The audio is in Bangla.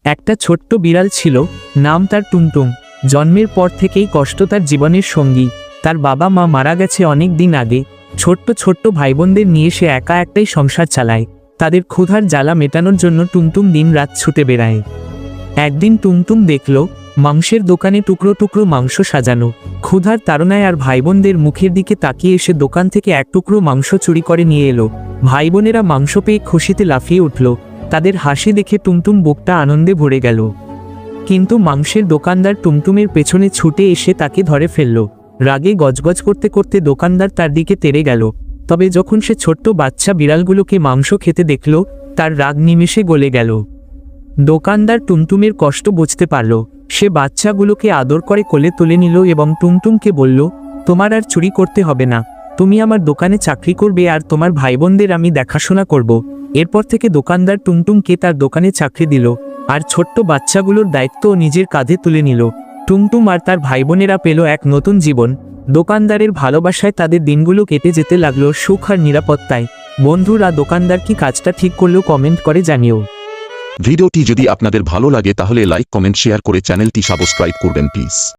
একটা ছোট্ট বিড়াল ছিল, নাম তার টুমটুম। জন্মের পর থেকেই কষ্ট তার জীবনের সঙ্গী। তার বাবা মা মারা গেছে অনেক দিন আগে। ছোট্ট ছোট্ট ভাইবোনদের নিয়ে সে একা একটাই সংসার চালায়। তাদের ক্ষুধার জ্বালা মেটানোর জন্য টুমটুম দিন রাত ছুটে বেড়ায়। একদিন টুমটুম দেখল মাংসের দোকানে টুকরো টুকরো মাংস সাজানো। ক্ষুধার তাড়নায় আর ভাইবোনদের মুখের দিকে তাকিয়ে এসে দোকান থেকে এক টুকরো মাংস চুরি করে নিয়ে এলো। ভাইবোনেরা মাংস পেয়ে খুশিতে লাফিয়ে উঠল। তাদের হাসি দেখে টুমটুম বুকটা আনন্দে ভরে গেল। কিন্তু মাংসের দোকানদার টুমটুমের পেছনে ছুটে এসে তাকে ধরে ফেলল। রাগে গজগজ করতে করতে দোকানদার তার দিকে তেড়ে গেল। তবে যখন সে ছোট্ট বাচ্চা বিড়ালগুলোকে মাংস খেতে দেখল, তার রাগ নিমেষে গলে গেল। দোকানদার টুমটুমের কষ্ট বুঝতে পারল। সে বাচ্চাগুলোকে আদর করে কোলে তুলে নিল এবং টুমটুমকে বলল, তোমার আর চুরি করতে হবে না। তুমি আমার দোকানে চাকরি করবে আর তোমার ভাইবোনদের আমি দেখাশোনা করব। এরপর থেকে দোকানদার টুমটুমকে তার দোকানে চাকরি দিল আর ছোট্ট বাচ্চাগুলোর দায়িত্বও নিজের কাঁধে তুলে নিল। টুমটুম আর তার ভাইবোনেরা পেল এক নতুন জীবন। দোকানদারের ভালোবাসায় তাদের দিনগুলো কেটে যেতে লাগলো সুখ আর নিরাপত্তায়। বন্ধুরা, দোকানদার কি কাজটা ঠিক করলেও কমেন্ট করে জানিও। ভিডিওটি যদি আপনাদের ভালো লাগে তাহলে লাইক, কমেন্ট, শেয়ার করে চ্যানেলটি সাবস্ক্রাইব করবেন প্লিজ।